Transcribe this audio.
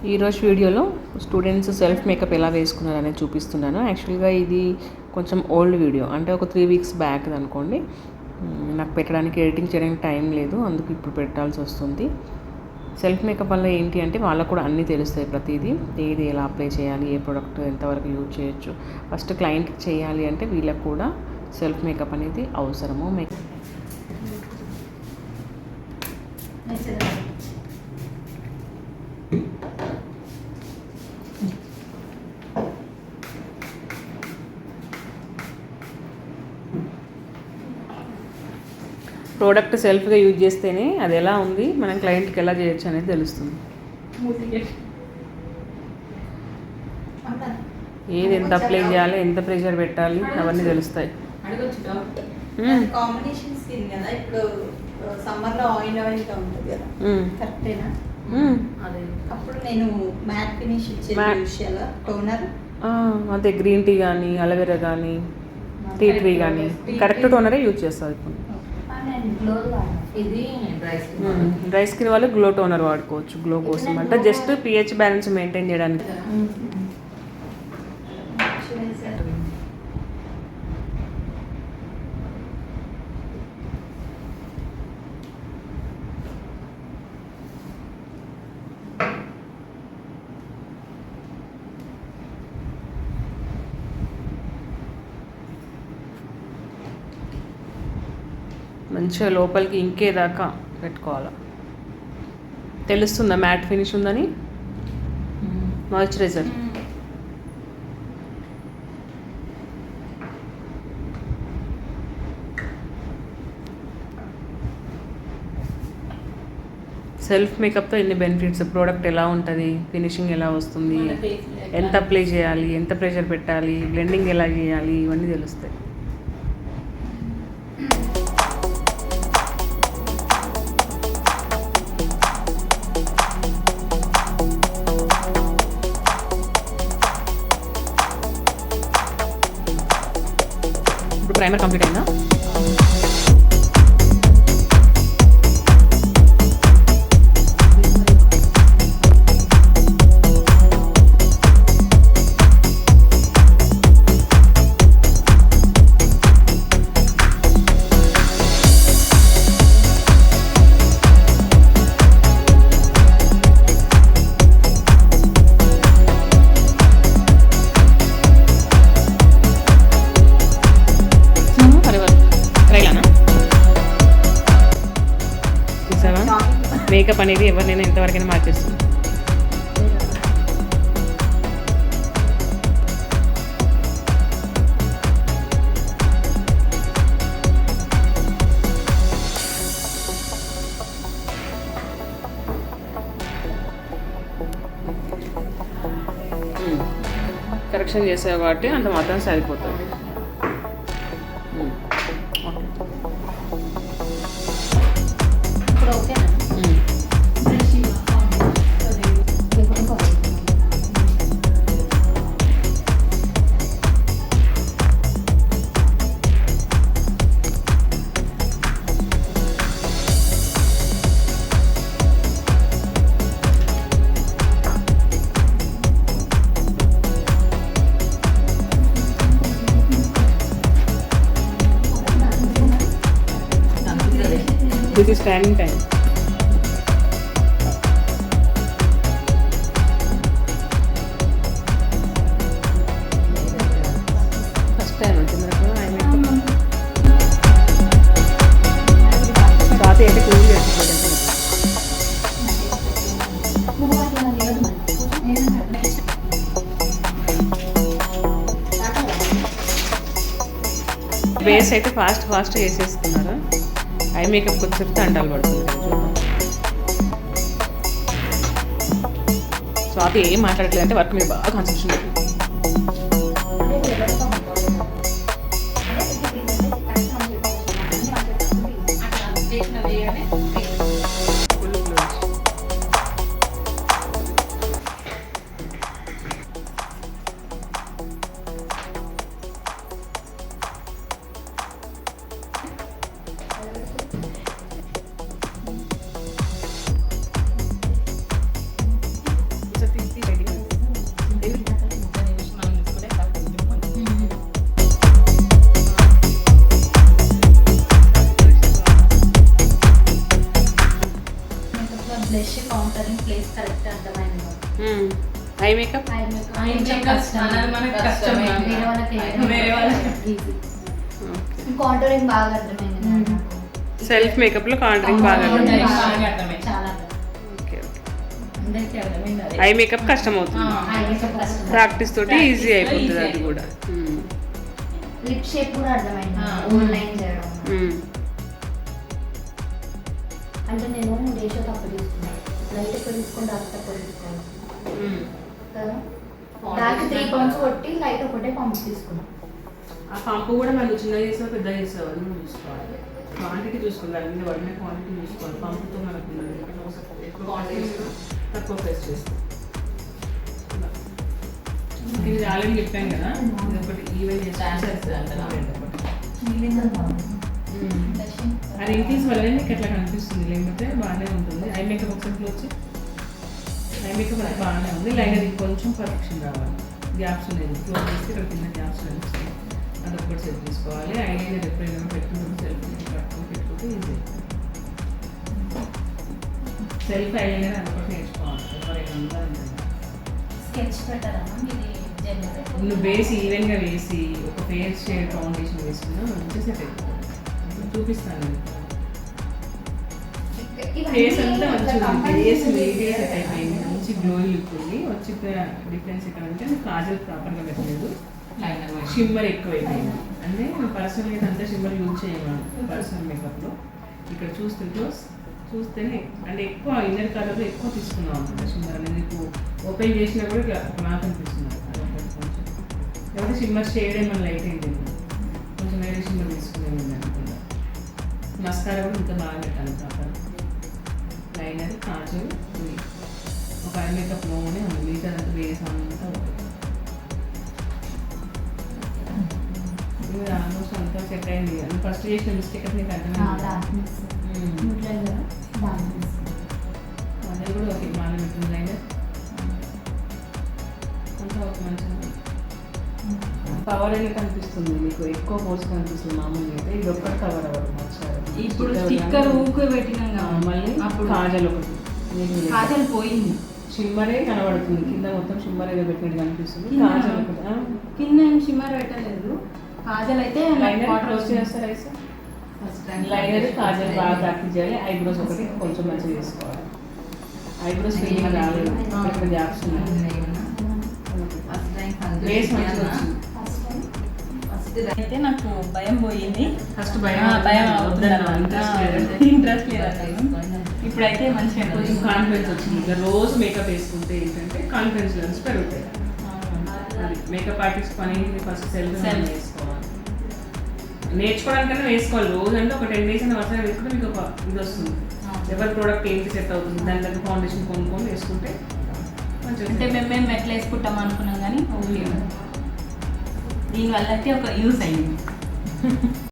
ఈరోజు వీడియోలో students self makeup ఎలా వేసుకున్నారు అనేది చూపిస్తున్నాను. యాక్చువల్గా ఇది కొంచెం ఓల్డ్ వీడియో, అంటే ఒక 3 వీక్స్ బ్యాక్ అనుకోండి. నాకు పెట్టడానికి ఎడిటింగ్ చేయడానికి టైం లేదు, అందుకు ఇప్పుడు పెట్టాల్సి వస్తుంది. సెల్ఫ్ మేకప్ వల్ల ఏంటి అంటే వాళ్ళకు కూడా అన్నీ తెలుస్తాయి, ప్రతిదీ ఏది ఎలా అప్లై చేయాలి, ఏ ప్రోడక్ట్ ఎంతవరకు యూజ్ చేయొచ్చు. ఫస్ట్ క్లయింట్కి చేయాలి అంటే వీళ్ళకు కూడా సెల్ఫ్ మేకప్ అనేది అవసరము. ప్రోడక్ట్ సెల్ఫ్గా యూజ్ చేస్తేనే అది ఎలా ఉంది, మనం క్లయింట్కి ఎలా చేయొచ్చు అనేది తెలుస్తుంది. ఏది ఎంత అప్లై చేయాలి, ఎంత ప్రెషర్ పెట్టాలి, అవన్నీ తెలుస్తాయి. కాంబినేషన్ స్కిన్ కదా, ఇప్పుడు సమ్మర్ లో ఆయిల్ ఉంటుంది కదా, కరెక్టేనా? అదే అప్పుడు నేను మ్యాట్ ఫినిష్ ఇచ్చేది టోనర్, అదే గ్రీన్ టీ కానీ అలోవెరా కానీ టీ ట్రీ కానీ కరెక్ట్ టోనరే యూజ్ చేస్తుంది. ఇప్పుడు డ్రై స్కిన్ వాళ్ళు గ్లో టోనర్ వాడుకోవచ్చు, గ్లో కోసం. అంటే జస్ట్ pH బ్యాలెన్స్ మెయింటైన్ చేయడానికి. మంచిగా లోపలికి ఇంకేదాకా పెట్టుకోవాలి. తెలుస్తుందా మ్యాట్ ఫినిష్ ఉందని? మాయిశ్చరైజర్ సెల్ఫ్ మేకప్తో ఎన్ని బెనిఫిట్స్, ప్రోడక్ట్ ఎలా ఉంటుంది, ఫినిషింగ్ ఎలా వస్తుంది, ఎంత అప్లై చేయాలి, ఎంత ప్రెషర్ పెట్టాలి, బ్లెండింగ్ ఎలా చేయాలి, ఇవన్నీ తెలుస్తాయి. ఇప్పుడు ప్రైమర్ కంప్లీట్ అయిందా? మేకప్ అనేది ఎవరినైనా ఎంతవరకైనా మార్చేస్తుంది. కరెక్షన్ చేసావు కాబట్టి అంత మాత్రం సరిపోతుంది. This is standing time. First time వచ్చింది నాకు ఐ మేకప్. స్వాతి అయితే కూల్ చేస్తుంది. బేస్ అయితే ఫాస్ట్ చేసేసుకున్నారు. ఐ మేకప్ వచ్చేసరికి అంటాలు పడుతుంది. స్వాతి ఏం మాట్లాడట్లేదు అంటే వర్క్ మీద బాగా కాన్సన్ట్రేషన్ పెట్టింది. ఐ మేకప్ కాంటోరింగ్ బాగా అర్థమైంది. సెల్ఫ్ మేకప్లో కాంటరింగ్ బాగా చాలా ఓకే ఓకే. ఐ మేకప్ కష్టం అవుతుంది, ప్రాక్టీస్ తోటి ఈజీ అయిపోతుంది అది కూడా. లిప్ షేప్ కూడా అర్థమైంది, ఆన్లైన్ చేయడం. అంటే నేను రేషో తప్పు తీసుకున్నాను, లైట్ ఎక్కువ తీసుకుంటే అది తక్కువ తీసుకోవాలి కదా. దానికి 3 పౌండ్స్ కొట్టి లైట్ ఒకటే పంప్ తీసుకున్నాను. ఆ పంపు కూడా మనం చిన్నగా చేసావు పెద్దగా చేసావు అది కూడా చూసుకోవాలి, క్వాంటిటీ చూసుకోవాలి, దాని మీద పడిన క్వాంటిటీ చూసుకోవాలి. పంపుతో మనకు ఎక్కువ క్వాంటిటీ తక్కువ ప్రెస్ చేస్తాం. ఇది ఆల్రెడీ చెప్పాను కదా, ఇది ఒకటి ఈవెంట్ అది ఇంక్రీజ్ వల్ల మీకు ఎట్లా కనిపిస్తుంది, లేకపోతే బాగానే ఉంటుంది. ఐ మేకప్ ఒకసారి వచ్చి ఐ మేకప్ అది బాగానే ఉంది. లైనర్ కొంచెం పర్ఫెక్షన్ రావాలి, గ్యాప్స్ ఉన్నాయి క్లోజ్ చేస్తే ఇక్కడ కింద గ్యాప్స్ కనిపిస్తుంది, అదొకటి సెట్ చేసుకోవాలి. ఐలైనర్ ఎప్పుడైనా పెట్టుకుంటే సెల్ఫ్ పట్టుకొని పెట్టుకుంటే ఈజీ. సెల్ఫ్ ఐలైనర్ అదొకటి నేర్చుకోవాలి, ఎవరైనా స్కెచ్ పెట్టారా నువ్వు బేస్ ఈవెన్గా వేసి ఒక ఫేస్ షేడ్ ఫౌండేషన్ వేసుకున్నా మంచిగా సెట్ అయిపోతుంది. చూపిస్తాను ఫేస్ అంతా మంచిగా ఉంది, ఫేస్ నీట్గా సెట్ అయిపోయింది, మంచి గ్లోయింగ్ లుక్ ఉంది. వచ్చి డిఫరెన్స్ ఇక్కడ అంటే కాజల్ ప్రాపర్గా పెట్టలేదు, షిమ్మర్ ఎక్కువ అయిపోయింది. అంటే పర్సనల్ అంతా షిమ్మర్ యూజ్ చేయమని పర్సనల్ మేకప్లో ఇక్కడ చూస్తేనే అంటే ఎక్కువ ఇన్నర్ కలర్లో ఎక్కువ తీసుకున్నాం అనమాట. షిమ్మర్ అనేది మీకు ఓపెన్ చేసినా కూడా నాకు అనిపిస్తుంది కొంచెం, లేకపోతే షిమ్మర్ షేడ్ ఏమైనా లైట్ అయింది కొంచెం వేరే షిమ్మర్ తీసుకునేది అనుకుంటా. మస్కారా కూడా ఇంకా బాగా పెట్టాలి ప్రాపర్. లైనర్ కాజల్ ఒక ఐ మేకప్లోనే ఉంది, మిగతా అంతా వేస్ అంతా ఆల్మోస్ట్ అంతా సెట్ అయింది. అది ఫస్ట్ చేసిన మిస్టేక్ అయితే నీకు అర్థమైంది, అదే కూడా ఓకే బాగానే పెట్టింది. లైనర్ అంతా ఒక మంచిగా కవర్ అయినా కనిపిస్తుంది, మీకు ఎక్కువ ఫోర్స్ కనిపిస్తుంది. మామూలుగా అయితే ఇది ఒక్కటి కవర్ అవ్వదు మంచిగా. ఇప్పుడు స్టిక్కర్ ఊకే పెట్టినాం మళ్ళీ అప్పుడు కాజల్ ఒకటి, కాజల్ పోయింది, షిమ్మరే కనబడుతుంది కింద మొత్తం షిమ్మర్ ఏదో పెట్టినట్టు కనిపిస్తుంది. కాజల్ ఒకటి కింద ఏం షిమ్మర్ పెట్టలేదు, కాజల్ అయితే లైనర్ క్లోజ్ చేస్తారు. అయితే లైనర్ కాజల్ బాగా ప్రాక్టీస్ చేయాలి. ఐబ్రోస్ ఒకటి కొంచెం మంచిగా చేసుకోవాలి, ఐబ్రోస్ ఫిల్లింగ్ రాలేదు, ఇక్కడ గ్యాప్స్ ఉన్నాయి. వేస్ మంచిగా వచ్చింది. అయితే నాకు భయం పోయింది, ఫస్ట్ భయం ఇంట్రెస్ట్ లేదు. ఇప్పుడైతే మంచిగా కొంచెం కాన్ఫిడెన్స్ వచ్చింది. ఇట్లా రోజు మేకప్ వేసుకుంటే ఏంటంటే కాన్ఫిడెన్స్ లెవెల్స్ పెరుగుతాయి. మేకప్ ఆర్టిస్ట్ పని ఫస్ట్ సెల్ఫ్ వేసుకోవాలి, నేర్చుకోవడానికన్నా వేసుకోవాలి. రోజు అంటే ఒక 10 days అయినా వరుసగా వేసుకుంటే మీకు ఒక ఇది వస్తుంది, ఎవరి ప్రోడక్ట్ ఏంటి సెట్ అవుతుంది దాని దగ్గర ఫౌండేషన్ కొనుక్కొని వేసుకుంటే మంచిగా. అంటే మేము ఎట్లా వేసుకుంటాం అనుకున్నాం కానీ ఓకే, దీనివల్ల అయితే ఒక యూస్ అయింది.